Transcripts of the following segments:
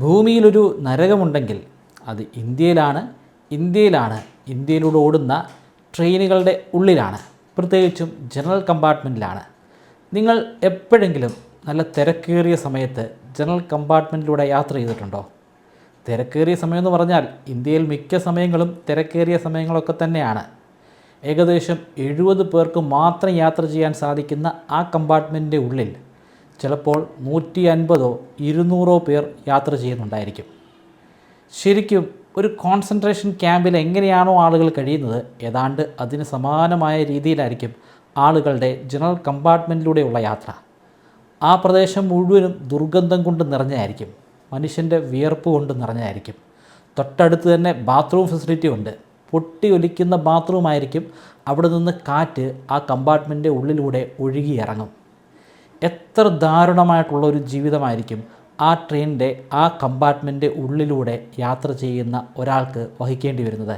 ഭൂമിയിലൊരു നരകമുണ്ടെങ്കിൽ അത് ഇന്ത്യയിലാണ്. ഇന്ത്യയിലൂടെ ഓടുന്ന ട്രെയിനുകളുടെ ഉള്ളിലാണ്, പ്രത്യേകിച്ചും ജനറൽ കമ്പാർട്ട്മെൻറ്റിലാണ്. നിങ്ങൾ എപ്പോഴെങ്കിലും നല്ല തിരക്കേറിയ സമയത്ത് ജനറൽ കമ്പാർട്ട്മെൻറ്റിലൂടെ യാത്ര ചെയ്തിട്ടുണ്ടോ? തിരക്കേറിയ സമയമെന്ന് പറഞ്ഞാൽ ഇന്ത്യയിൽ മിക്ക സമയങ്ങളും തിരക്കേറിയ സമയങ്ങളൊക്കെ തന്നെയാണ്. ഏകദേശം 70 പേർക്ക് മാത്രം യാത്ര ചെയ്യാൻ സാധിക്കുന്ന ആ കമ്പാർട്ട്മെൻറ്റിൻ്റെ ഉള്ളിൽ ചിലപ്പോൾ 150 200 പേർ യാത്ര ചെയ്യുന്നുണ്ടായിരിക്കും. ശരിക്കും ഒരു കോൺസെൻട്രേഷൻ ക്യാമ്പിൽ എങ്ങനെയാണോ ആളുകൾ കഴിയുന്നത്, ഏതാണ്ട് അതിന് സമാനമായ രീതിയിലായിരിക്കും ആളുകളുടെ ജനറൽ കമ്പാർട്ട്മെൻറ്റിലൂടെയുള്ള യാത്ര. ആ പ്രദേശം മുഴുവനും ദുർഗന്ധം കൊണ്ട് നിറഞ്ഞായിരിക്കും, മനുഷ്യൻ്റെ വിയർപ്പ് കൊണ്ട് നിറഞ്ഞായിരിക്കും. തൊട്ടടുത്ത് തന്നെ ബാത്റൂം ഫെസിലിറ്റി ഉണ്ട്. പൊട്ടി ഒലിക്കുന്ന ബാത്റൂമായിരിക്കും. അവിടെ നിന്ന് കാറ്റ് ആ കമ്പാർട്ട്മെൻറ്റിൻ്റെ ഉള്ളിലൂടെ ഒഴുകിയിറങ്ങും. എത്ര ദാരുണമായിട്ടുള്ള ഒരു ജീവിതമായിരിക്കും ആ ട്രെയിനിൻ്റെ ആ കമ്പാർട്ട്മെൻറ്റിൻ്റെ ഉള്ളിലൂടെ യാത്ര ചെയ്യുന്ന ഒരാൾക്ക് വഹിക്കേണ്ടി വരുന്നത്.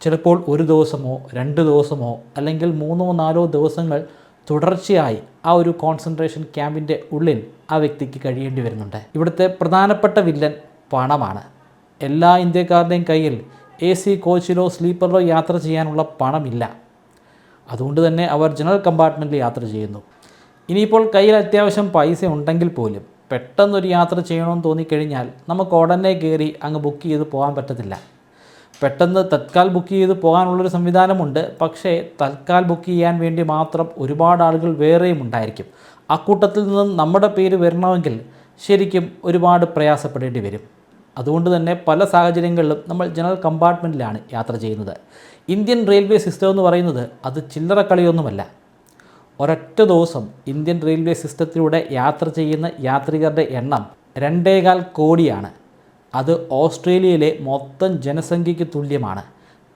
ചിലപ്പോൾ 1 ദിവസമോ 2 ദിവസമോ അല്ലെങ്കിൽ 3-4 ദിവസങ്ങൾ തുടർച്ചയായി ആ ഒരു കോൺസെൻട്രേഷൻ ക്യാമ്പിൻ്റെ ഉള്ളിൽ ആ വ്യക്തിക്ക് കഴിയേണ്ടി വരുന്നുണ്ട്. ഇവിടുത്തെ പ്രധാനപ്പെട്ട വില്ലൻ പണമാണ്. എല്ലാ ഇന്ത്യക്കാരുടെയും കയ്യിൽ AC കോച്ചിലോ സ്ലീപ്പറിലോ യാത്ര ചെയ്യാനുള്ള പണമില്ല. അതുകൊണ്ട് തന്നെ അവർ ജനറൽ കമ്പാർട്ട്മെൻറ്റിൽ യാത്ര ചെയ്യുന്നു. ഇനിയിപ്പോൾ കയ്യിൽ അത്യാവശ്യം പൈസ ഉണ്ടെങ്കിൽ പോലും പെട്ടെന്നൊരു യാത്ര ചെയ്യണമെന്ന് തോന്നിക്കഴിഞ്ഞാൽ നമുക്ക് ഉടനെ കയറി അങ്ങ് ബുക്ക് ചെയ്ത് പോകാൻ പറ്റത്തില്ല. പെട്ടെന്ന് തത്കാൽ ബുക്ക് ചെയ്ത് പോകാനുള്ളൊരു സംവിധാനമുണ്ട്. പക്ഷേ തത്കാൽ ബുക്ക് ചെയ്യാൻ വേണ്ടി മാത്രം ഒരുപാട് ആളുകൾ വേറെയും ഉണ്ടായിരിക്കും. അക്കൂട്ടത്തിൽ നിന്നും നമ്മുടെ പേര് വരണമെങ്കിൽ ശരിക്കും ഒരുപാട് പ്രയാസപ്പെടേണ്ടി വരും. അതുകൊണ്ട് തന്നെ പല സാഹചര്യങ്ങളിലും നമ്മൾ ജനറൽ കമ്പാർട്ട്മെൻറ്റിലാണ് യാത്ര ചെയ്യുന്നത്. ഇന്ത്യൻ റെയിൽവേ സിസ്റ്റം എന്ന് പറയുന്നത് അത് ചില്ലറ കളിയൊന്നുമല്ല. ഒരൊറ്റ ദിവസം ഇന്ത്യൻ റെയിൽവേ സിസ്റ്റത്തിലൂടെ യാത്ര ചെയ്യുന്ന യാത്രികരുടെ എണ്ണം 2.25 കോടിയാണ്. അത് ഓസ്ട്രേലിയയിലെ മൊത്തം ജനസംഖ്യയ്ക്ക് തുല്യമാണ്.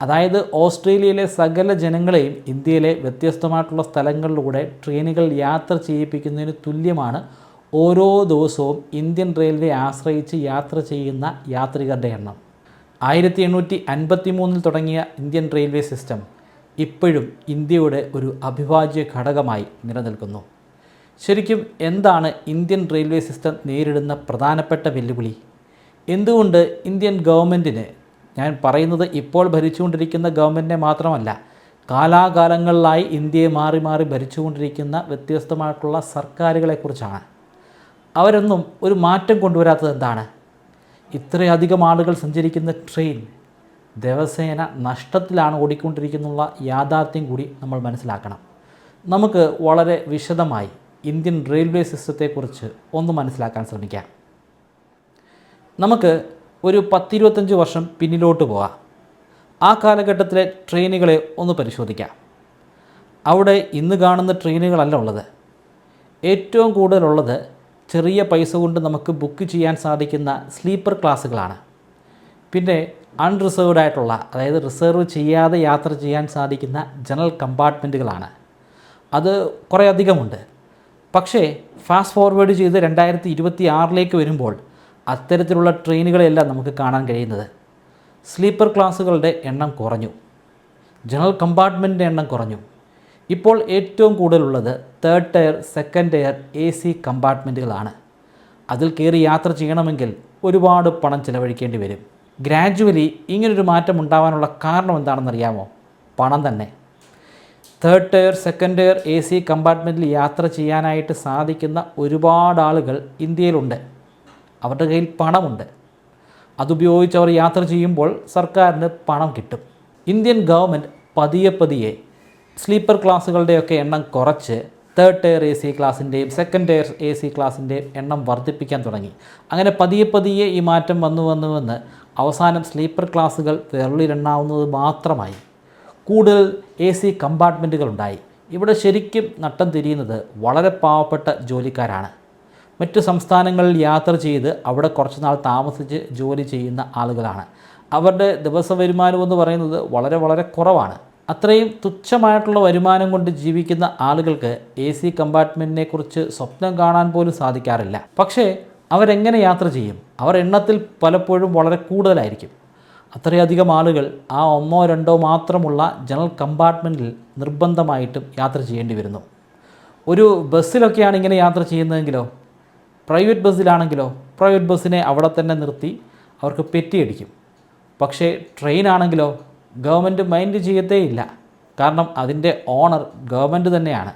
അതായത് ഓസ്ട്രേലിയയിലെ സകല ജനങ്ങളെയും ഇന്ത്യയിലെ വ്യത്യസ്തമായിട്ടുള്ള സ്ഥലങ്ങളിലൂടെ ട്രെയിനുകൾ യാത്ര ചെയ്യിപ്പിക്കുന്നതിന് തുല്യമാണ് ഓരോ ദിവസവും ഇന്ത്യൻ റെയിൽവേ ആശ്രയിച്ച് യാത്ര ചെയ്യുന്ന യാത്രികരുടെ എണ്ണം. 1853 തുടങ്ങിയ ഇന്ത്യൻ റെയിൽവേ സിസ്റ്റം ഇപ്പോഴും ഇന്ത്യയുടെ ഒരു അവിഭാജ്യ ഘടകമായി നിലനിൽക്കുന്നു. ശരിക്കും എന്താണ് ഇന്ത്യൻ റെയിൽവേ സിസ്റ്റം നേരിടുന്ന പ്രധാനപ്പെട്ട വെല്ലുവിളി? എന്തുകൊണ്ട് ഇന്ത്യൻ ഗവൺമെൻറ്റിന്, ഞാൻ പറയുന്നത് ഇപ്പോൾ ഭരിച്ചുകൊണ്ടിരിക്കുന്ന ഗവൺമെൻറ്റിനെ മാത്രമല്ല, കാലാകാലങ്ങളിലായി ഇന്ത്യയെ മാറി മാറി ഭരിച്ചുകൊണ്ടിരിക്കുന്ന വ്യത്യസ്തമായിട്ടുള്ള സർക്കാരുകളെക്കുറിച്ചാണ്, അവരൊന്നും ഒരു മാറ്റം കൊണ്ടുവരാത്തത് എന്താണ്? ഇത്രയധികം ആളുകൾ സഞ്ചരിക്കുന്ന ട്രെയിൻ ദിവസേന നഷ്ടത്തിലാണ് ഓടിക്കൊണ്ടിരിക്കുന്നുള്ള യാഥാർത്ഥ്യം കൂടി നമ്മൾ മനസ്സിലാക്കണം. നമുക്ക് വളരെ വിശദമായി ഇന്ത്യൻ റെയിൽവേ സിസ്റ്റത്തെക്കുറിച്ച് ഒന്ന് മനസ്സിലാക്കാൻ ശ്രമിക്കാം. നമുക്ക് ഒരു 10-25 വർഷം പിന്നിലോട്ട് പോകാം. ആ കാലഘട്ടത്തിലെ ട്രെയിനുകളെ ഒന്ന് പരിശോധിക്കാം. അവിടെ ഇന്ന് കാണുന്ന ട്രെയിനുകളല്ല ഉള്ളത്. ഏറ്റവും കൂടുതലുള്ളത് ചെറിയ പൈസ കൊണ്ട് നമുക്ക് ബുക്ക് ചെയ്യാൻ സാധിക്കുന്ന സ്ലീപ്പർ ക്ലാസ്സുകളാണ്. പിന്നെ അൺറിസർവ്ഡ് ആയിട്ടുള്ള, അതായത് റിസർവ് ചെയ്യാതെ യാത്ര ചെയ്യാൻ സാധിക്കുന്ന ജനറൽ കമ്പാർട്ട്മെൻറ്റുകളാണ്. അത് കുറേ അധികമുണ്ട്. പക്ഷേ ഫാസ്റ്റ് ഫോർവേഡ് ചെയ്ത് 2026 വരുമ്പോൾ അത്തരത്തിലുള്ള ട്രെയിനുകളെല്ലാം നമുക്ക് കാണാൻ കഴിയുന്നത്. സ്ലീപ്പർ ക്ലാസ്സുകളുടെ എണ്ണം കുറഞ്ഞു, ജനറൽ കമ്പാർട്ട്മെൻറ്റിൻ്റെ എണ്ണം കുറഞ്ഞു. ഇപ്പോൾ ഏറ്റവും കൂടുതലുള്ളത് 3rd tyre 2nd tier AC കമ്പാർട്ട്മെൻറ്റുകളാണ്. അതിൽ കയറി യാത്ര ചെയ്യണമെങ്കിൽ ഒരുപാട് പണം ചിലവഴിക്കേണ്ടി വരും. ഗ്രാജുവലി ഇങ്ങനൊരു മാറ്റം ഉണ്ടാകാനുള്ള കാരണം എന്താണെന്നറിയാമോ? പണം തന്നെ. 3rd tyre 2nd tier AC കമ്പാർട്ട്മെൻറ്റിൽ യാത്ര ചെയ്യാനായിട്ട് സാധിക്കുന്ന ഒരുപാട് ആളുകൾ ഇന്ത്യയിലുണ്ട്. അവരുടെ കയ്യിൽ പണമുണ്ട്. അതുപയോഗിച്ച് അവർ യാത്ര ചെയ്യുമ്പോൾ സർക്കാരിന് പണം കിട്ടും. ഇന്ത്യൻ ഗവൺമെൻറ് പതിയെ സ്ലീപ്പർ ക്ലാസ്സുകളുടെയൊക്കെ എണ്ണം കുറച്ച് 3rd ടയർ AC ക്ലാസ്സിൻ്റെയും 2nd ടയർ AC ക്ലാസ്സിൻ്റെയും എണ്ണം വർദ്ധിപ്പിക്കാൻ തുടങ്ങി. അങ്ങനെ പതിയെ ഈ മാറ്റം വന്ന് അവസാനം സ്ലീപ്പർ ക്ലാസ്സുകൾ വിരലിലെണ്ണാവുന്നത് മാത്രമായി. കൂടുതൽ AC കമ്പാർട്ട്മെൻറ്റുകളുണ്ടായി. ഇവിടെ ശരിക്കും നട്ടം തിരിയുന്നത് വളരെ പാവപ്പെട്ട ജോലിക്കാരാണ്. മറ്റു സംസ്ഥാനങ്ങളിൽ യാത്ര ചെയ്ത് അവിടെ കുറച്ച് നാൾ താമസിച്ച് ജോലി ചെയ്യുന്ന ആളുകളാണ്. അവരുടെ ദിവസ വരുമാനം എന്ന് പറയുന്നത് വളരെ കുറവാണ്. അത്രയും തുച്ഛമായിട്ടുള്ള വരുമാനം കൊണ്ട് ജീവിക്കുന്ന ആളുകൾക്ക് AC കമ്പാർട്ട്മെൻറ്റിനെ കുറിച്ച് സ്വപ്നം കാണാൻ പോലും സാധിക്കാറില്ല. പക്ഷേ അവരെങ്ങനെ യാത്ര ചെയ്യും? അവർ എണ്ണത്തിൽ പലപ്പോഴും വളരെ കൂടുതലായിരിക്കും. അത്രയധികം ആളുകൾ ആ 1-2 മാത്രമുള്ള ജനറൽ കമ്പാർട്ട്മെൻറ്റിൽ നിർബന്ധമായിട്ടും യാത്ര ചെയ്യേണ്ടി വരുന്നു. ഒരു ബസ്സിലൊക്കെയാണ് ഇങ്ങനെ യാത്ര ചെയ്യുന്നതെങ്കിലോ പ്രൈവറ്റ് ബസ്സിലാണെങ്കിലോ പ്രൈവറ്റ് ബസ്സിനെ അവിടെ തന്നെ നിർത്തി അവർക്ക് പെറ്റിയടിക്കും. പക്ഷേ ട്രെയിനാണെങ്കിലോ ഗവൺമെൻറ് മൈൻഡ് ചെയ്യത്തേയില്ല. കാരണം അതിൻ്റെ ഓണർ ഗവൺമെൻറ് തന്നെയാണ്.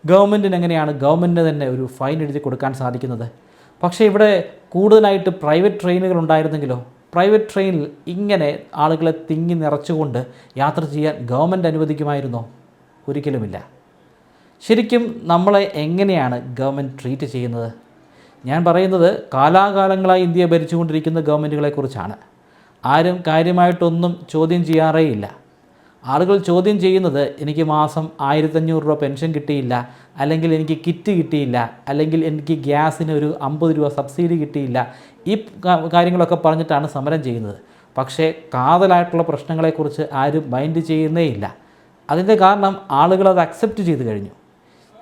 ഗവൺമെൻറ്റിന് എങ്ങനെയാണ് ഗവൺമെൻറ്റിന് തന്നെ ഒരു ഫൈൻ എഴുതി കൊടുക്കാൻ സാധിക്കുന്നത്? പക്ഷേ ഇവിടെ കൂടുതലായിട്ട് പ്രൈവറ്റ് ട്രെയിനുകൾ ഉണ്ടായിരുന്നെങ്കിലോ പ്രൈവറ്റ് ട്രെയിനിൽ ഇങ്ങനെ ആളുകളെ തിങ്ങി നിറച്ചുകൊണ്ട് യാത്ര ചെയ്യാൻ ഗവൺമെൻറ് അനുവദിക്കുമായിരുന്നോ? ഒരിക്കലുമില്ല. ശരിക്കും നമ്മളെ എങ്ങനെയാണ് ഗവൺമെൻറ് ട്രീറ്റ് ചെയ്യുന്നത്? ഞാൻ പറയുന്നത് കാലാകാലങ്ങളായി ഇന്ത്യയെ ഭരിച്ചുകൊണ്ടിരിക്കുന്ന ഗവൺമെൻറ്റുകളെക്കുറിച്ചാണ്. ആരും കാര്യമായിട്ടൊന്നും ചോദ്യം ചെയ്യാറേയില്ല. ആളുകൾ ചോദ്യം ചെയ്യുന്നത് എനിക്ക് മാസം 1500 രൂപ പെൻഷൻ കിട്ടിയില്ല, അല്ലെങ്കിൽ എനിക്ക് കിറ്റ് കിട്ടിയില്ല, അല്ലെങ്കിൽ എനിക്ക് ഗ്യാസിന് ഒരു 50 രൂപ സബ്സിഡി കിട്ടിയില്ല, ഈ കാര്യങ്ങളൊക്കെ പറഞ്ഞിട്ടാണ് സമരം ചെയ്യുന്നത്. പക്ഷേ കാതലായിട്ടുള്ള പ്രശ്നങ്ങളെക്കുറിച്ച് ആരും മൈൻഡ് ചെയ്യുന്നേയില്ല. അതിൻ്റെ കാരണം ആളുകൾ അത് അക്സെപ്റ്റ് ചെയ്ത് കഴിഞ്ഞു.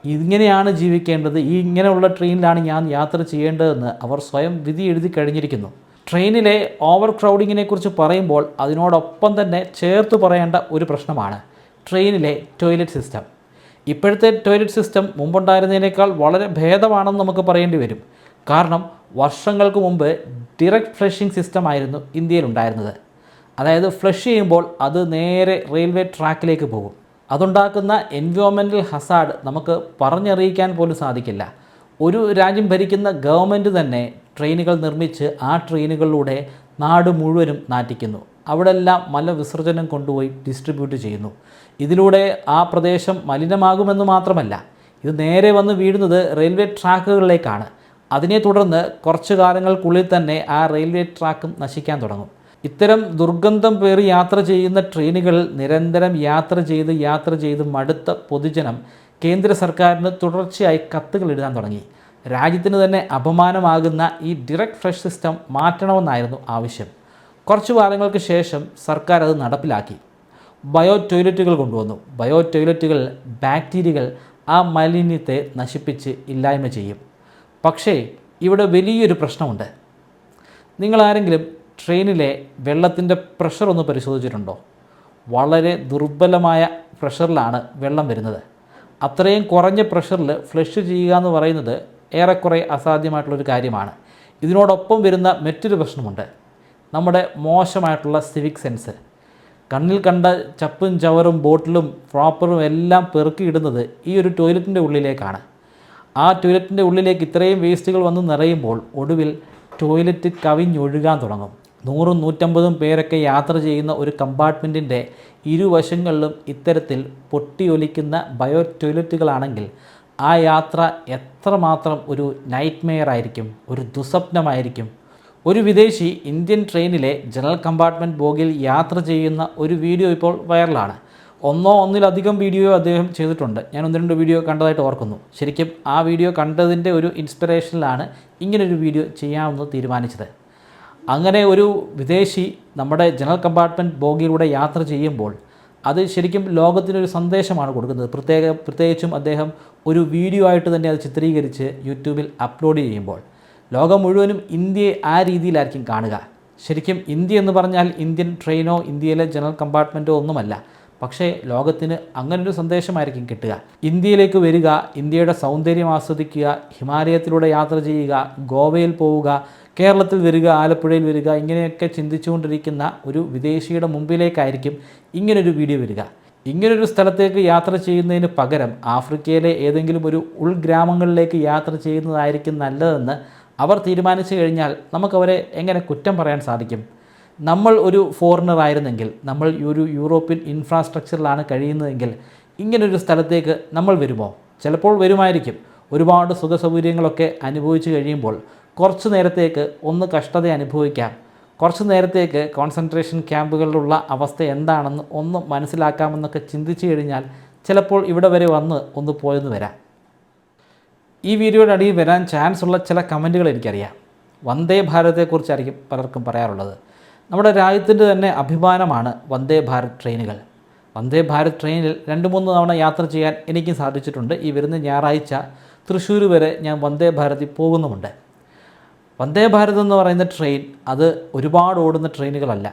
ഇങ്ങനെയാണ് ജീവിക്കേണ്ടത്, ഈ ഇങ്ങനെയുള്ള ട്രെയിനിലാണ് ഞാൻ യാത്ര ചെയ്യേണ്ടതെന്ന് അവർ സ്വയം വിധി എഴുതി കഴിഞ്ഞിരിക്കുന്നു. ട്രെയിനിലെ ഓവർ ക്രൗഡിങ്ങിനെക്കുറിച്ച് പറയുമ്പോൾ അതിനോടൊപ്പം തന്നെ ചേർത്ത് പറയേണ്ട ഒരു പ്രശ്നമാണ് ട്രെയിനിലെ ടോയ്ലറ്റ് സിസ്റ്റം. ഇപ്പോഴത്തെ ടോയ്ലറ്റ് സിസ്റ്റം മുമ്പുണ്ടായിരുന്നതിനേക്കാൾ വളരെ ഭേദമാണെന്ന് നമുക്ക് പറയേണ്ടി വരും. കാരണം വർഷങ്ങൾക്ക് മുമ്പ് ഡയറക്റ്റ് ഫ്ലഷിംഗ് സിസ്റ്റം ആയിരുന്നു ഇന്ത്യയിലുണ്ടായിരുന്നത്. അതായത് ഫ്ലഷ് ചെയ്യുമ്പോൾ അത് നേരെ റെയിൽവേ ട്രാക്കിലേക്ക് പോകും. അതുണ്ടാക്കുന്ന എൻവയോൺമെൻറ്റൽ ഹസാർഡ് നമുക്ക് പറഞ്ഞറിയിക്കാൻ പോലും സാധിക്കില്ല. ഒരു രാജ്യം ഭരിക്കുന്ന ഗവൺമെൻറ് തന്നെ ട്രെയിനുകൾ നിർമ്മിച്ച് ആ ട്രെയിനുകളിലൂടെ നാട് മുഴുവനും നാറ്റിക്കുന്നു. അവിടെല്ലാം മലവിസർജനം കൊണ്ടുപോയി ഡിസ്ട്രിബ്യൂട്ട് ചെയ്യുന്നു. ഇതിലൂടെ ആ പ്രദേശം മലിനമാകുമെന്ന് മാത്രമല്ല, ഇത് നേരെ വന്ന് വീഴുന്നത് റെയിൽവേ ട്രാക്കുകളിലേക്കാണ്. അതിനെ തുടർന്ന് കുറച്ചു കാലങ്ങൾക്കുള്ളിൽ തന്നെ ആ റെയിൽവേ ട്രാക്കും നശിക്കാൻ തുടങ്ങും. ഇത്തരം ദുർഗന്ധം പേറി യാത്ര ചെയ്യുന്ന ട്രെയിനുകളിൽ നിരന്തരം യാത്ര ചെയ്ത് മടുത്ത പൊതുജനം കേന്ദ്ര സർക്കാരിന് തുടർച്ചയായി കത്തുകൾ എഴുതാൻ തുടങ്ങി. രാജ്യത്തിന് തന്നെ അപമാനമാകുന്ന ഈ ഡയറക്റ്റ് ഫ്ലഷ് സിസ്റ്റം മാറ്റണമെന്നായിരുന്നു ആവശ്യം. കുറച്ചു കാലങ്ങൾക്ക് ശേഷം സർക്കാർ അത് നടപ്പിലാക്കി. ബയോ ടോയ്ലറ്റുകൾ കൊണ്ടുവന്നു. ബയോ ടോയ്ലറ്റുകൾ ബാക്ടീരിയകൾ ആ മാലിന്യത്തെ നശിപ്പിച്ച് ഇല്ലായ്മ ചെയ്യും. പക്ഷേ ഇവിടെ വലിയൊരു പ്രശ്നമുണ്ട്. നിങ്ങളാരെങ്കിലും ട്രെയിനിലെ വെള്ളത്തിൻ്റെ പ്രഷർ ഒന്ന് പരിശോധിച്ചിട്ടുണ്ടോ? വളരെ ദുർബലമായ പ്രഷറിലാണ് വെള്ളം വരുന്നത്. അത്രയും കുറഞ്ഞ പ്രഷറിൽ ഫ്ലഷ് ചെയ്യുക എന്ന് പറയുന്നത് ഏറെക്കുറെ അസാധ്യമായിട്ടുള്ളൊരു കാര്യമാണ്. ഇതിനോടൊപ്പം വരുന്ന മറ്റൊരു പ്രശ്നമുണ്ട്, നമ്മുടെ മോശമായിട്ടുള്ള സിവിക് സെൻസ്. കണ്ണിൽ കണ്ട ചപ്പും ചവറും ബോട്ടിലും ഫ്രോപ്പറും എല്ലാം പെറുക്കിയിടുന്നത് ഈ ഒരു ടോയ്ലറ്റിൻ്റെ ഉള്ളിലേക്കാണ്. ആ ടോയ്ലറ്റിൻ്റെ ഉള്ളിലേക്ക് ഇത്രയും വേസ്റ്റുകൾ വന്ന് നിറയുമ്പോൾ ഒടുവിൽ ടോയ്ലറ്റ് കവിഞ്ഞൊഴുകാൻ തുടങ്ങും. 100-150 പേരൊക്കെ യാത്ര ചെയ്യുന്ന ഒരു കമ്പാർട്ട്മെൻറ്റിൻ്റെ ഇരുവശങ്ങളിലും ഇത്തരത്തിൽ പൊട്ടിയൊലിക്കുന്ന ബയോ ടോയ്ലറ്റുകളാണെങ്കിൽ ആ യാത്ര എത്രമാത്രം ഒരു നൈറ്റ്മെയർ ആയിരിക്കും, ഒരു ദുസ്വപ്നമായിരിക്കും. ഒരു വിദേശി ഇന്ത്യൻ ട്രെയിനിലെ ജനറൽ കമ്പാർട്ട്മെൻറ്റ് ബോഗിയിൽ യാത്ര ചെയ്യുന്ന ഒരു വീഡിയോ ഇപ്പോൾ വൈറലാണ്. ഒന്നിലധികം വീഡിയോ അദ്ദേഹം ചെയ്തിട്ടുണ്ട്. ഞാൻ 1-2 വീഡിയോ കണ്ടതായിട്ട് ഓർക്കുന്നു. ശരിക്കും ആ വീഡിയോ കണ്ടതിൻ്റെ ഒരു ഇൻസ്പിറേഷനിലാണ് ഇങ്ങനൊരു വീഡിയോ ചെയ്യാമെന്ന് തീരുമാനിച്ചത്. അങ്ങനെ ഒരു വിദേശി നമ്മുടെ ജനറൽ കമ്പാർട്ട്മെൻറ്റ് ബോഗിയിലൂടെ യാത്ര ചെയ്യുമ്പോൾ അത് ശരിക്കും ലോകത്തിനൊരു സന്ദേശമാണ് കൊടുക്കുന്നത്. പ്രത്യേകിച്ചും അദ്ദേഹം ഒരു വീഡിയോ ആയിട്ട് തന്നെ അത് ചിത്രീകരിച്ച് യൂട്യൂബിൽ അപ്ലോഡ് ചെയ്യുമ്പോൾ ലോകം മുഴുവനും ഇന്ത്യയെ ആ രീതിയിലായിരിക്കും കാണുക. ശരിക്കും ഇന്ത്യ എന്ന് പറഞ്ഞാൽ ഇന്ത്യൻ ട്രെയിനോ ഇന്ത്യയിലെ ജനറൽ കമ്പാർട്ട്മെൻറ്റോ ഒന്നുമല്ല. പക്ഷേ ലോകത്തിന് അങ്ങനൊരു സന്ദേശമായിരിക്കും കിട്ടുക. ഇന്ത്യയിലേക്ക് വരിക, ഇന്ത്യയുടെ സൗന്ദര്യം ആസ്വദിക്കുക, ഹിമാലയത്തിലൂടെ യാത്ര ചെയ്യുക, ഗോവയിൽ പോവുക, കേരളത്തിൽ വരിക, ആലപ്പുഴയിൽ വരിക, ഇങ്ങനെയൊക്കെ ചിന്തിച്ചുകൊണ്ടിരിക്കുന്ന ഒരു വിദേശിയുടെ മുമ്പിലേക്കായിരിക്കും ഇങ്ങനൊരു വീഡിയോ വരിക. ഇങ്ങനൊരു സ്ഥലത്തേക്ക് യാത്ര ചെയ്യുന്നതിന് പകരം ആഫ്രിക്കയിലെ ഏതെങ്കിലും ഒരു ഉൾഗ്രാമങ്ങളിലേക്ക് യാത്ര ചെയ്യുന്നതായിരിക്കും നല്ലതെന്ന് അവർ തീരുമാനിച്ചു കഴിഞ്ഞാൽ നമുക്കവരെ എങ്ങനെ കുറ്റം പറയാൻ സാധിക്കും? നമ്മൾ ഒരു ഫോറിനർ ആയിരുന്നെങ്കിൽ, നമ്മൾ ഒരു യൂറോപ്യൻ ഇൻഫ്രാസ്ട്രക്ചറിലാണ് കഴിയുന്നതെങ്കിൽ ഇങ്ങനൊരു സ്ഥലത്തേക്ക് നമ്മൾ വരുമോ? ചിലപ്പോൾ വരുമായിരിക്കും. ഒരുപാട് സുഖസൗകര്യങ്ങളൊക്കെ അനുഭവിച്ചു കഴിയുമ്പോൾ കുറച്ച് നേരത്തേക്ക് ഒന്ന് കഷ്ടത അനുഭവിക്കാം, കുറച്ച് നേരത്തേക്ക് കോൺസെൻട്രേഷൻ ക്യാമ്പുകളിലുള്ള അവസ്ഥ എന്താണെന്ന് ഒന്ന് മനസ്സിലാക്കാമെന്നൊക്കെ ചിന്തിച്ചു കഴിഞ്ഞാൽ ചിലപ്പോൾ ഇവിടെ വരെ വന്ന് ഒന്ന് പോയെന്ന് വരാം. ഈ വീഡിയോയുടെ അടിയിൽ വരാൻ ചാൻസ് ഉള്ള ചില കമൻറ്റുകൾ എനിക്കറിയാം. വന്ദേ ഭാരതത്തെക്കുറിച്ചായിരിക്കും പലർക്കും പറയാറുള്ളത്. നമ്മുടെ രാജ്യത്തിൻ്റെ തന്നെ അഭിമാനമാണ് വന്ദേ ഭാരത് ട്രെയിനുകൾ. വന്ദേ ഭാരത് ട്രെയിനിൽ 2-3 തവണ യാത്ര ചെയ്യാൻ എനിക്കും സാധിച്ചിട്ടുണ്ട്. ഈ വരുന്ന ഞായറാഴ്ച തൃശ്ശൂർ വരെ ഞാൻ വന്ദേ ഭാരതിൽ പോകുന്നുമുണ്ട്. വന്ദേ ഭാരത് എന്ന് പറയുന്ന ട്രെയിൻ അത് ഒരുപാട് ഓടുന്ന ട്രെയിനുകളല്ല.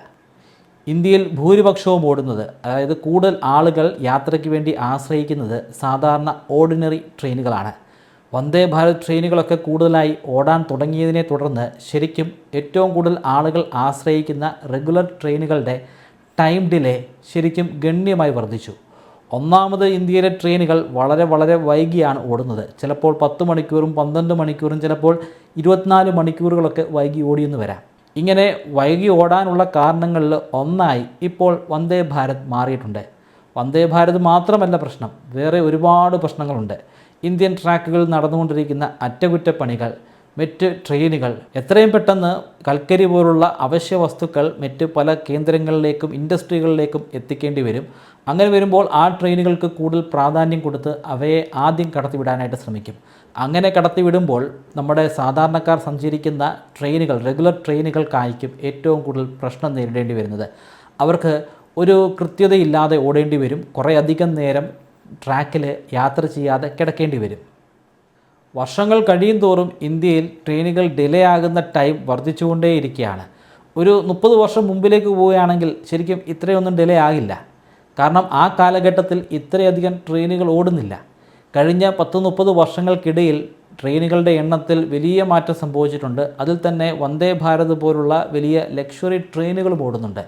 ഇന്ത്യയിൽ ഭൂരിപക്ഷവും ഓടുന്നത്, അതായത് കൂടുതൽ ആളുകൾ യാത്രയ്ക്ക് വേണ്ടി ആശ്രയിക്കുന്നത് സാധാരണ ഓർഡിനറി ട്രെയിനുകളാണ്. വന്ദേ ഭാരത് ട്രെയിനുകളൊക്കെ കൂടുതലായി ഓടാൻ തുടങ്ങിയതിനെ തുടർന്ന് ശരിക്കും ഏറ്റവും കൂടുതൽ ആളുകൾ ആശ്രയിക്കുന്ന റെഗുലർ ട്രെയിനുകളുടെ ടൈം ഡിലേ ശരിക്കും ഗണ്യമായി വർദ്ധിച്ചു. ഒന്നാമത് ഇന്ത്യയിലെ ട്രെയിനുകൾ വളരെ വൈകിയാണ് ഓടുന്നത്. ചിലപ്പോൾ 10 മണിക്കൂറും 12 മണിക്കൂറും ചിലപ്പോൾ 24 മണിക്കൂറുകളൊക്കെ വൈകി ഓടിയെന്ന് വരാം. ഇങ്ങനെ വൈകി ഓടാനുള്ള കാരണങ്ങളിൽ ഒന്നായി ഇപ്പോൾ വന്ദേ ഭാരത് മാറിയിട്ടുണ്ട്. വന്ദേ ഭാരത് മാത്രമല്ല പ്രശ്നം, വേറെ ഒരുപാട് പ്രശ്നങ്ങളുണ്ട്. ഇന്ത്യൻ ട്രാക്കുകളിൽ നടന്നുകൊണ്ടിരിക്കുന്ന അറ്റകുറ്റപ്പണികൾ, മറ്റ് ട്രെയിനുകൾ എത്രയും പെട്ടെന്ന് കൽക്കരി പോലുള്ള അവശ്യ വസ്തുക്കൾ മറ്റ് പല കേന്ദ്രങ്ങളിലേക്കും ഇൻഡസ്ട്രികളിലേക്കും എത്തിക്കേണ്ടി വരും. അങ്ങനെ വരുമ്പോൾ ആ ട്രെയിനുകൾക്ക് കൂടുതൽ പ്രാധാന്യം കൊടുത്ത് അവയെ ആദ്യം കടത്തിവിടാനായിട്ട് ശ്രമിക്കും. അങ്ങനെ കടത്തിവിടുമ്പോൾ നമ്മുടെ സാധാരണക്കാർ സഞ്ചരിക്കുന്ന ട്രെയിനുകൾ, റെഗുലർ ട്രെയിനുകൾക്കായിരിക്കും ഏറ്റവും കൂടുതൽ പ്രശ്നം നേരിടേണ്ടി വരുന്നത്. അവർക്ക് ഒരു കൃത്യതയില്ലാതെ ഓടേണ്ടി വരും. കുറേയധികം നേരം ട്രാക്കിൽ യാത്ര ചെയ്യാതെ കിടക്കേണ്ടി വരും. വർഷങ്ങൾ കഴിയും തോറും ഇന്ത്യയിൽ ട്രെയിനുകൾ ഡിലേ ആകുന്ന ടൈം വർദ്ധിച്ചുകൊണ്ടേയിരിക്കുകയാണ്. ഒരു 30 വർഷം മുമ്പിലേക്ക് പോവുകയാണെങ്കിൽ ശരിക്കും ഇത്രയൊന്നും ഡിലേ ആകില്ല. കാരണം ആ കാലഘട്ടത്തിൽ ഇത്രയധികം ട്രെയിനുകൾ ഓടുന്നില്ല. കഴിഞ്ഞ 10-30 വർഷങ്ങൾക്കിടയിൽ ട്രെയിനുകളുടെ എണ്ണത്തിൽ വലിയ മാറ്റം സംഭവിച്ചിട്ടുണ്ട്. അതിൽ തന്നെ വന്ദേ ഭാരത് പോലുള്ള വലിയ ലക്ഷറി ട്രെയിനുകളും ഓടുന്നുണ്ട്.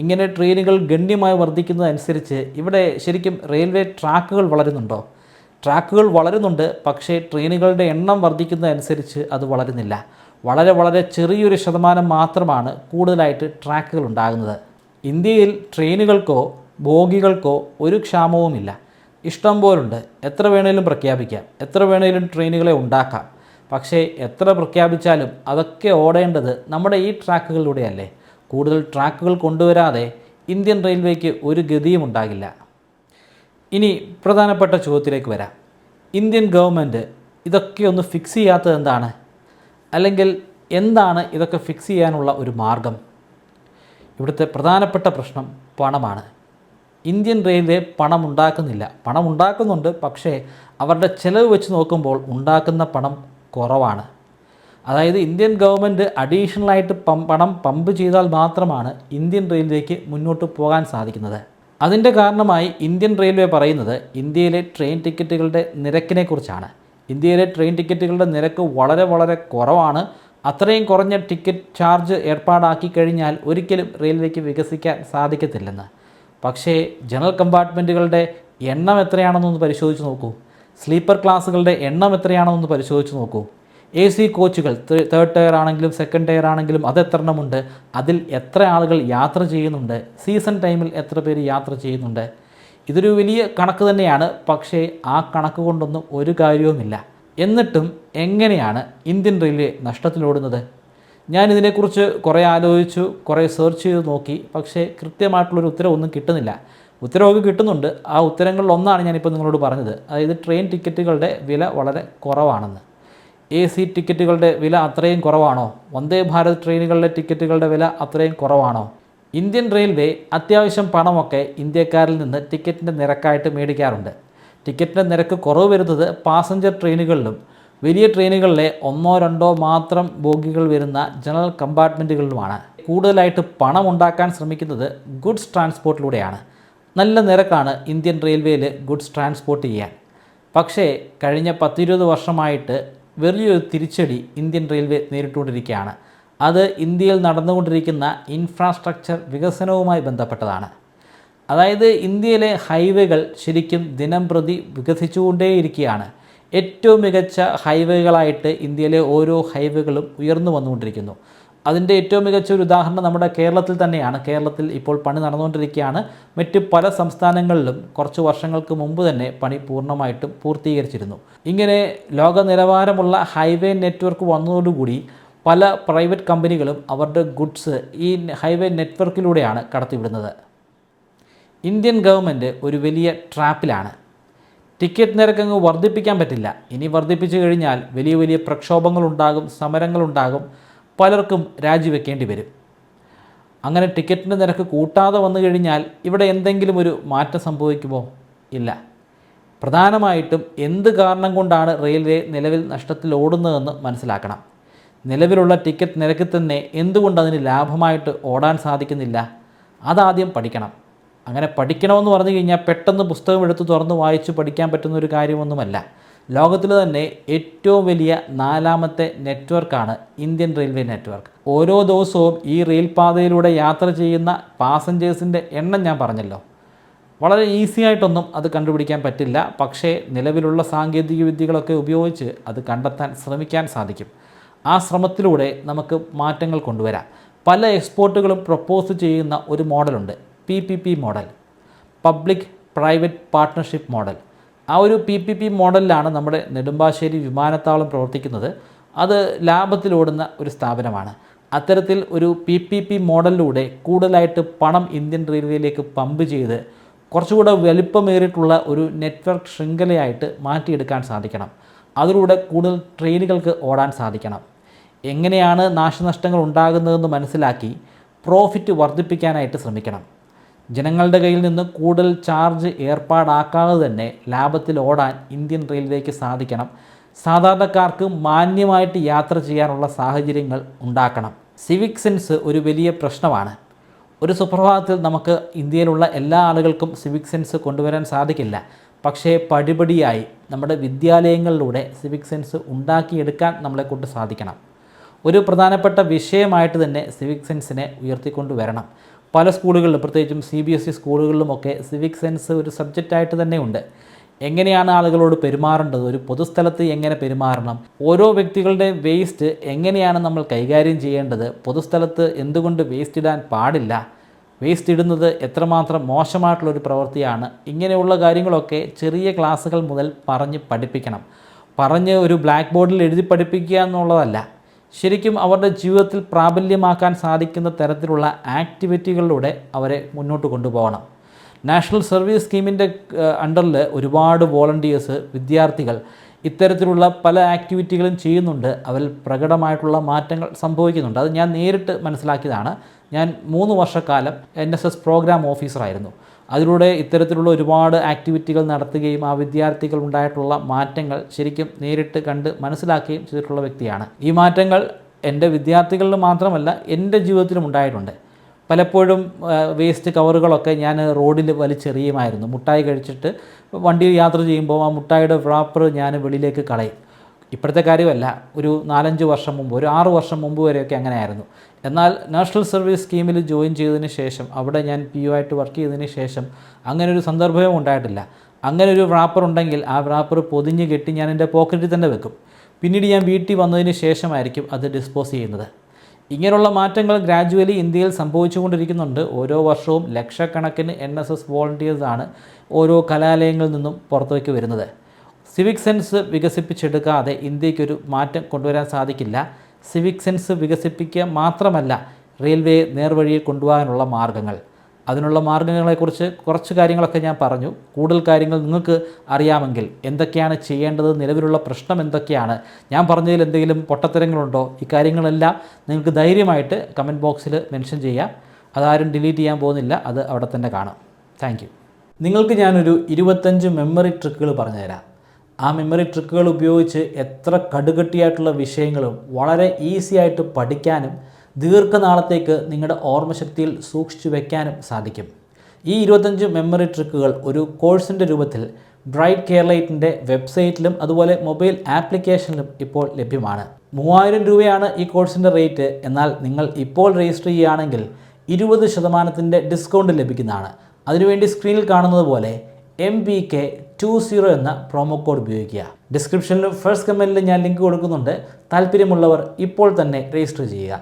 ഇങ്ങനെ ട്രെയിനുകൾ ഗണ്യമായി വർദ്ധിക്കുന്നതനുസരിച്ച് ഇവിടെ ശരിക്കും റെയിൽവേ ട്രാക്കുകൾ വളരുന്നുണ്ടോ? ട്രാക്കുകൾ വളരുന്നുണ്ട്, പക്ഷേ ട്രെയിനുകളുടെ എണ്ണം വർദ്ധിക്കുന്നതനുസരിച്ച് അത് വളരുന്നില്ല. വളരെ ചെറിയൊരു ശതമാനം മാത്രമാണ് കൂടുതലായിട്ട് ട്രാക്കുകൾ ഉണ്ടാകുന്നത്. ഇന്ത്യയിൽ ട്രെയിനുകൾക്കോ ബോഗികൾക്കോ ഒരു ക്ഷാമവുമില്ല. ഇഷ്ടം പോലുണ്ട്. എത്ര വേണേലും പ്രഖ്യാപിക്കാം, എത്ര വേണേലും ട്രെയിനുകളെ ഉണ്ടാക്കാം. പക്ഷേ എത്ര പ്രഖ്യാപിച്ചാലും അതൊക്കെ ഓടേണ്ടത് നമ്മുടെ ഈ ട്രാക്കുകളിലൂടെയല്ലേ. കൂടുതൽ ട്രാക്കുകൾ കൊണ്ടുവരാതെ ഇന്ത്യൻ റെയിൽവേക്ക് ഒരു ഗതിയും ഉണ്ടാകില്ല. ഇനി പ്രധാനപ്പെട്ട ചോദ്യത്തിലേക്ക് വരാം. ഇന്ത്യൻ ഗവൺമെൻറ് ഇതൊക്കെ ഒന്ന് ഫിക്സ് ചെയ്യാത്തത് എന്താണ്? അല്ലെങ്കിൽ എന്താണ് ഇതൊക്കെ ഫിക്സ് ചെയ്യാനുള്ള ഒരു മാർഗം? ഇവിടുത്തെ പ്രധാനപ്പെട്ട പ്രശ്നം പണമാണ്. ഇന്ത്യൻ റെയിൽവേ പണം ഉണ്ടാക്കുന്നില്ല. പണം ഉണ്ടാക്കുന്നുണ്ട്, പക്ഷേ അവരുടെ ചിലവ് വെച്ച് നോക്കുമ്പോൾ ഉണ്ടാക്കുന്ന പണം കുറവാണ്. അതായത് ഇന്ത്യൻ ഗവൺമെൻറ് അഡീഷണലായിട്ട് പണം പമ്പ് ചെയ്താൽ മാത്രമാണ് ഇന്ത്യൻ റെയിൽവേക്ക് മുന്നോട്ട് പോകാൻ സാധിക്കുന്നത്. അതിൻ്റെ കാരണമായി ഇന്ത്യൻ റെയിൽവേ പറയുന്നത് ഇന്ത്യയിലെ ട്രെയിൻ ടിക്കറ്റുകളുടെ നിരക്കിനെക്കുറിച്ചാണ്. ഇന്ത്യയിലെ ട്രെയിൻ ടിക്കറ്റുകളുടെ നിരക്ക് വളരെ കുറവാണ്. അത്രയും കുറഞ്ഞ ടിക്കറ്റ് ചാർജ് ഏർപ്പാടാക്കി കഴിഞ്ഞാൽ ഒരിക്കലും റെയിൽവേക്ക് വികസിക്കാൻ സാധിക്കത്തില്ലെന്ന്. പക്ഷേ ജനറൽ കമ്പാർട്ട്മെൻറ്റുകളുടെ എണ്ണം എത്രയാണെന്നൊന്ന് പരിശോധിച്ച് നോക്കൂ. സ്ലീപ്പർ ക്ലാസ്സുകളുടെ എണ്ണം എത്രയാണെന്നൊന്ന് പരിശോധിച്ച് നോക്കൂ. AC കോച്ചുകൾ 3rd ടയർ ആണെങ്കിലും 2nd ടയർ ആണെങ്കിലും അതെത്രണ്ണമുണ്ട്? അതിൽ എത്ര ആളുകൾ യാത്ര ചെയ്യുന്നുണ്ട്? സീസൺ ടൈമിൽ എത്ര പേര് യാത്ര ചെയ്യുന്നുണ്ട്? ഇതൊരു വലിയ കണക്ക് തന്നെയാണ്. പക്ഷേ ആ കണക്ക് കൊണ്ടൊന്നും ഒരു കാര്യവുമില്ല. എന്നിട്ടും എങ്ങനെയാണ് ഇന്ത്യൻ റെയിൽവേ നഷ്ടത്തിലോടുന്നത്? ഞാനിതിനെക്കുറിച്ച് കുറേ ആലോചിച്ചു, കുറേ സെർച്ച് ചെയ്ത് നോക്കി. പക്ഷേ കൃത്യമായിട്ടുള്ളൊരു ഉത്തരവൊന്നും കിട്ടുന്നില്ല. ഉത്തരവൊക്കെ കിട്ടുന്നുണ്ട്. ആ ഉത്തരങ്ങളിൽ ഒന്നാണ് ഞാനിപ്പോൾ നിങ്ങളോട് പറഞ്ഞത്. അതായത് ട്രെയിൻ ടിക്കറ്റുകളുടെ വില വളരെ കുറവാണെന്ന്. AC ടിക്കറ്റുകളുടെ വില അത്രയും കുറവാണോ? വന്ദേ ഭാരത് ട്രെയിനുകളുടെ ടിക്കറ്റുകളുടെ വില അത്രയും കുറവാണോ? ഇന്ത്യൻ റെയിൽവേ അത്യാവശ്യം പണമൊക്കെ ഇന്ത്യക്കാരിൽ നിന്ന് ടിക്കറ്റിൻ്റെ നിരക്കായിട്ട് മേടിക്കാറുണ്ട്. ടിക്കറ്റിൻ്റെ നിരക്ക് കുറവ് വരുന്നത് പാസഞ്ചർ ട്രെയിനുകളിലും വലിയ ട്രെയിനുകളിലെ 1-2 മാത്രം ബോഗികൾ വരുന്ന ജനറൽ കമ്പാർട്ട്മെൻറ്റുകളിലുമാണ്. കൂടുതലായിട്ട് പണം ഉണ്ടാക്കാൻ ശ്രമിക്കുന്നത് ഗുഡ്സ് ട്രാൻസ്പോർട്ടിലൂടെയാണ്. നല്ല നിരക്കാണ് ഇന്ത്യൻ റെയിൽവേയിൽ ഗുഡ്സ് ട്രാൻസ്പോർട്ട് ചെയ്യാൻ. പക്ഷേ കഴിഞ്ഞ 10-20 വർഷമായിട്ട് വലിയൊരു തിരിച്ചടി ഇന്ത്യൻ റെയിൽവേ നേരിട്ടുകൊണ്ടിരിക്കുകയാണ്. അത് ഇന്ത്യയിൽ നടന്നുകൊണ്ടിരിക്കുന്ന ഇൻഫ്രാസ്ട്രക്ചർ വികസനവുമായി ബന്ധപ്പെട്ടതാണ്. അതായത് ഇന്ത്യയിലെ ഹൈവേകൾ ശരിക്കും ദിനംപ്രതി വികസിച്ചുകൊണ്ടേയിരിക്കുകയാണ്. ഏറ്റവും മികച്ച ഹൈവേകളായിട്ട് ഇന്ത്യയിലെ ഓരോ ഹൈവേകളും ഉയർന്നു വന്നുകൊണ്ടിരിക്കുന്നു. അതിൻ്റെ ഏറ്റവും മികച്ച ഒരു ഉദാഹരണം നമ്മുടെ കേരളത്തിൽ തന്നെയാണ്. കേരളത്തിൽ ഇപ്പോൾ പണി നടന്നുകൊണ്ടിരിക്കുകയാണ്. മറ്റ് പല സംസ്ഥാനങ്ങളിലും കുറച്ച് വർഷങ്ങൾക്ക് മുമ്പ് തന്നെ പണി പൂർണ്ണമായിട്ടും പൂർത്തീകരിച്ചിരുന്നു. ഇങ്ങനെ ലോക നിലവാരമുള്ള ഹൈവേ നെറ്റ്വർക്ക് വന്നതോടുകൂടി പല പ്രൈവറ്റ് കമ്പനികളും അവരുടെ ഗുഡ്സ് ഈ ഹൈവേ നെറ്റ്വർക്കിലൂടെയാണ് കടത്തിവിടുന്നത്. ഇന്ത്യൻ ഗവൺമെൻറ് ഒരു വലിയ ട്രാപ്പിലാണ്. ടിക്കറ്റ് നിരക്കങ്ങ് വർദ്ധിപ്പിക്കാൻ പറ്റില്ല. ഇനി വർദ്ധിപ്പിച്ചു കഴിഞ്ഞാൽ വലിയ പ്രക്ഷോഭങ്ങളുണ്ടാകും, സമരങ്ങളുണ്ടാകും, പലർക്കും രാജിവെക്കേണ്ടി വരും. അങ്ങനെ ടിക്കറ്റിൻ്റെ നിരക്ക് കൂട്ടാതെ വന്നു കഴിഞ്ഞാൽ ഇവിടെ എന്തെങ്കിലും ഒരു മാറ്റം സംഭവിക്കുമോ? ഇല്ല. പ്രധാനമായിട്ടും എന്ത് കാരണം കൊണ്ടാണ് റെയിൽവേ നിലവിൽ നഷ്ടത്തിൽ ഓടുന്നതെന്ന് മനസ്സിലാക്കണം. നിലവിലുള്ള ടിക്കറ്റ് നിരക്കിൽ തന്നെ എന്തുകൊണ്ട് അതിന് ലാഭമായിട്ട് ഓടാൻ സാധിക്കുന്നില്ല? അതാദ്യം പഠിക്കണം. അങ്ങനെ പഠിക്കണമെന്ന് പറഞ്ഞു കഴിഞ്ഞാൽ പെട്ടെന്ന് പുസ്തകം എടുത്ത് തുറന്ന് വായിച്ച് പഠിക്കാൻ പറ്റുന്ന ഒരു കാര്യമൊന്നുമല്ല. ലോകത്തിൽ തന്നെ ഏറ്റവും വലിയ 4ാമത്തെ നെറ്റ്വർക്കാണ് ഇന്ത്യൻ റെയിൽവേ നെറ്റ്വർക്ക്. ഓരോ ദിവസവും ഈ റെയിൽപാതയിലൂടെ യാത്ര ചെയ്യുന്ന പാസഞ്ചേഴ്സിൻ്റെ എണ്ണം ഞാൻ പറഞ്ഞല്ലോ. വളരെ ഈസി ആയിട്ടൊന്നും അത് കണ്ടുപിടിക്കാൻ പറ്റില്ല. പക്ഷേ നിലവിലുള്ള സാങ്കേതിക വിദ്യകളൊക്കെ ഉപയോഗിച്ച് അത് കണ്ടെത്താൻ ശ്രമിക്കാൻ സാധിക്കും. ആ ശ്രമത്തിലൂടെ നമുക്ക് മാറ്റങ്ങൾ കൊണ്ടുവരാം. പല എക്സ്പോർട്ടുകളും പ്രപ്പോസ് ചെയ്യുന്ന ഒരു മോഡലുണ്ട്, PPP model, public private partnership model. ആ ഒരു PPP മോഡലിലാണ് നമ്മുടെ നെടുമ്പാശ്ശേരി വിമാനത്താവളം പ്രവർത്തിക്കുന്നത്. അത് ലാഭത്തിലോടുന്ന ഒരു സ്ഥാപനമാണ്. അത്തരത്തിൽ ഒരു PPP മോഡലിലൂടെ കൂടുതലായിട്ട് പണം ഇന്ത്യൻ റെയിൽവേയിലേക്ക് പമ്പ് ചെയ്ത് കുറച്ചുകൂടെ വലിപ്പമേറിയിട്ടുള്ള ഒരു നെറ്റ്വർക്ക് ശൃംഖലയായിട്ട് മാറ്റിയെടുക്കാൻ സാധിക്കണം. അതിലൂടെ കൂടുതൽ ട്രെയിനുകൾക്ക് ഓടാൻ സാധിക്കണം. എങ്ങനെയാണ് നാശനഷ്ടങ്ങൾ ഉണ്ടാകുന്നതെന്ന് മനസ്സിലാക്കി പ്രോഫിറ്റ് വർദ്ധിപ്പിക്കാനായിട്ട് ശ്രമിക്കണം. ജനങ്ങളുടെ കയ്യിൽ നിന്ന് കൂടുതൽ ചാർജ് ഏർപ്പാടാക്കാതെ തന്നെ ലാഭത്തിൽ ഓടാൻ ഇന്ത്യൻ റെയിൽവേക്ക് സാധിക്കണം. സാധാരണക്കാർക്ക് മാന്യമായിട്ട് യാത്ര ചെയ്യാനുള്ള സാഹചര്യങ്ങൾ ഉണ്ടാക്കണം. സിവിക് സെൻസ് ഒരു വലിയ പ്രശ്നമാണ്. ഒരു സുപ്രഭാതത്തിൽ നമുക്ക് ഇന്ത്യയിലുള്ള എല്ലാ ആളുകൾക്കും സിവിക് സെൻസ് കൊണ്ടുവരാൻ സാധിക്കില്ല. പക്ഷേ പടിപടിയായി നമ്മുടെ വിദ്യാലയങ്ങളിലൂടെ സിവിക് സെൻസ് ഉണ്ടാക്കിയെടുക്കാൻ നമ്മളെക്കൊണ്ട് സാധിക്കണം. ഒരു പ്രധാനപ്പെട്ട വിഷയമായിട്ട് തന്നെ സിവിക് സെൻസിനെ ഉയർത്തിക്കൊണ്ടുവരണം. പല സ്കൂളുകളിലും, പ്രത്യേകിച്ചും CBSE സ്കൂളുകളിലുമൊക്കെ സിവിക് സെൻസ് ഒരു സബ്ജക്റ്റായിട്ട് തന്നെ ഉണ്ട്. എങ്ങനെയാണ് ആളുകളോട് പെരുമാറേണ്ടത്, ഒരു പൊതുസ്ഥലത്ത് എങ്ങനെ പെരുമാറണം, ഓരോ വ്യക്തികളുടെ വേസ്റ്റ് എങ്ങനെയാണ് നമ്മൾ കൈകാര്യം ചെയ്യേണ്ടത്, പൊതുസ്ഥലത്ത് എന്തുകൊണ്ട് വേസ്റ്റ് ഇടാൻ പാടില്ല, വേസ്റ്റ് ഇടുന്നത് എത്രമാത്രം മോശമായിട്ടുള്ളൊരു പ്രവൃത്തിയാണ്, ഇങ്ങനെയുള്ള കാര്യങ്ങളൊക്കെ ചെറിയ ക്ലാസ്സുകൾ മുതൽ പറഞ്ഞ് പഠിപ്പിക്കണം. പറഞ്ഞ് ഒരു ബ്ലാക്ക് ബോർഡിൽ എഴുതി പഠിപ്പിക്കുക എന്നുള്ളതല്ല, ശരിക്കും അവരുടെ ജീവിതത്തിൽ പ്രാബല്യമാക്കാൻ സാധിക്കുന്ന തരത്തിലുള്ള ആക്ടിവിറ്റികളിലൂടെ അവരെ മുന്നോട്ട് കൊണ്ടുപോകണം. നാഷണൽ സർവീസ് സ്കീമിൻ്റെ അണ്ടറിൽ ഒരുപാട് വോളണ്ടിയേഴ്സ്, വിദ്യാർത്ഥികൾ ഇത്തരത്തിലുള്ള പല ആക്ടിവിറ്റികളും ചെയ്യുന്നുണ്ട്. അവരിൽ പ്രകടമായിട്ടുള്ള മാറ്റങ്ങൾ സംഭവിക്കുന്നുണ്ട്. അത് ഞാൻ നേരിട്ട് മനസ്സിലാക്കിയതാണ്. ഞാൻ 3 വർഷക്കാലം NSS പ്രോഗ്രാം ഓഫീസറായിരുന്നു. അതിലൂടെ ഇത്തരത്തിലുള്ള ഒരുപാട് ആക്ടിവിറ്റികൾ നടത്തുകയും ആ വിദ്യാർത്ഥികൾ ഉണ്ടായിട്ടുള്ള മാറ്റങ്ങൾ ശരിക്കും നേരിട്ട് കണ്ട് മനസ്സിലാക്കുകയും ചെയ്തിട്ടുള്ള വ്യക്തിയാണ്. ഈ മാറ്റങ്ങൾ എൻ്റെ വിദ്യാർത്ഥികളിൽ മാത്രമല്ല എൻ്റെ ജീവിതത്തിലും ഉണ്ടായിട്ടുണ്ട്. പലപ്പോഴും വേസ്റ്റ് കവറുകളൊക്കെ ഞാൻ റോഡിൽ വലിച്ചെറിയുമായിരുന്നു. മുട്ടായി കഴിച്ചിട്ട് വണ്ടി യാത്ര ചെയ്യുമ്പോൾ ആ മുട്ടായിയുടെ വ്രാപ്പർ ഞാൻ വെളിയിലേക്ക് കളയും. ഇപ്പോഴത്തെ കാര്യമല്ല, ഒരു 4-5 വർഷം മുമ്പ്, ഒരു 6 വർഷം മുമ്പ് വരെയൊക്കെ അങ്ങനെയായിരുന്നു. എന്നാൽ നാഷണൽ സർവീസ് സ്കീമിൽ ജോയിൻ ചെയ്തതിന് ശേഷം, അവിടെ ഞാൻ PO ആയിട്ട് വർക്ക് ചെയ്തതിന് ശേഷം അങ്ങനെ ഒരു സന്ദർഭവും ഉണ്ടായിട്ടില്ല. അങ്ങനെ ഒരു വ്രാപ്പർ ഉണ്ടെങ്കിൽ ആ വ്രാപ്പർ പൊതിഞ്ഞ് കെട്ടി ഞാൻ എൻ്റെ പോക്കറ്റിൽ തന്നെ വെക്കും. പിന്നീട് ഞാൻ വീട്ടിൽ വന്നതിന് ശേഷമായിരിക്കും അത് ഡിസ്പോസ് ചെയ്യുന്നത്. ഇങ്ങനെയുള്ള മാറ്റങ്ങൾ ഗ്രാജുവലി ഇന്ത്യയിൽ സംഭവിച്ചുകൊണ്ടിരിക്കുന്നുണ്ട്. ഓരോ വർഷവും ലക്ഷക്കണക്കിന് NSS വോളണ്ടിയേഴ്സാണ് ഓരോ കലാലയങ്ങളിൽ നിന്നും പുറത്തേക്ക് വരുന്നത്. സിവിക് സെൻസ് വികസിപ്പിച്ചെടുക്കാതെ ഇന്ത്യക്കൊരു മാറ്റം കൊണ്ടുവരാൻ സാധിക്കില്ല. സിവിക് സെൻസ് വികസിപ്പിക്കുക മാത്രമല്ല, റെയിൽവേ നേർവഴിയിൽ കൊണ്ടുപോകാനുള്ള മാർഗ്ഗങ്ങൾ, അതിനുള്ള മാർഗ്ഗങ്ങളെക്കുറിച്ച് കുറച്ച് കാര്യങ്ങളൊക്കെ ഞാൻ പറഞ്ഞു. കൂടുതൽ കാര്യങ്ങൾ നിങ്ങൾക്ക് അറിയാമെങ്കിൽ എന്തൊക്കെയാണ് ചെയ്യേണ്ടത്, നിലവിലുള്ള പ്രശ്നം എന്തൊക്കെയാണ്, ഞാൻ പറഞ്ഞതിൽ എന്തെങ്കിലും പൊട്ടത്തരങ്ങളുണ്ടോ, ഈ കാര്യങ്ങളെല്ലാം നിങ്ങൾക്ക് ധൈര്യമായിട്ട് കമൻറ്റ് ബോക്സിൽ മെൻഷൻ ചെയ്യാം. അതാരും ഡിലീറ്റ് ചെയ്യാൻ പോകുന്നില്ല, അത് അവിടെ തന്നെ കാണാം. Thank you. നിങ്ങൾക്ക് ഞാനൊരു 25 മെമ്മറി ട്രിക്കുകൾ പറഞ്ഞു തരാം. ആ മെമ്മറി ട്രിക്കുകൾ ഉപയോഗിച്ച് എത്ര കടുകട്ടിയായിട്ടുള്ള വിഷയങ്ങളും വളരെ ഈസി ആയിട്ട് പഠിക്കാനും ദീർഘനാളത്തേക്ക് നിങ്ങളുടെ ഓർമ്മശക്തിയിൽ സൂക്ഷിച്ചു വയ്ക്കാനും സാധിക്കും. ഈ 25 മെമ്മറി ട്രിക്കുകൾ ഒരു കോഴ്സിൻ്റെ രൂപത്തിൽ ബ്രൈറ്റ് കേരളൈറ്റിൻ്റെ വെബ്സൈറ്റിലും അതുപോലെ മൊബൈൽ ആപ്ലിക്കേഷനിലും ഇപ്പോൾ ലഭ്യമാണ്. 3000 രൂപയാണ് ഈ കോഴ്സിൻ്റെ റേറ്റ്. എന്നാൽ നിങ്ങൾ ഇപ്പോൾ രജിസ്റ്റർ ചെയ്യുകയാണെങ്കിൽ 20% ഡിസ്കൗണ്ട് ലഭിക്കുന്നതാണ്. അതിനുവേണ്ടി സ്ക്രീനിൽ കാണുന്നത് പോലെ MBK20 എന്ന പ്രോമോ കോഡ് ഉപയോഗിക്കുക. ഡിസ്ക്രിപ്ഷനിലും ഫസ്റ്റ് കമൻറ്റിലും ഞാൻ ലിങ്ക് കൊടുക്കുന്നുണ്ട്. താല്പര്യമുള്ളവർ ഇപ്പോൾ തന്നെ രജിസ്റ്റർ ചെയ്യുക.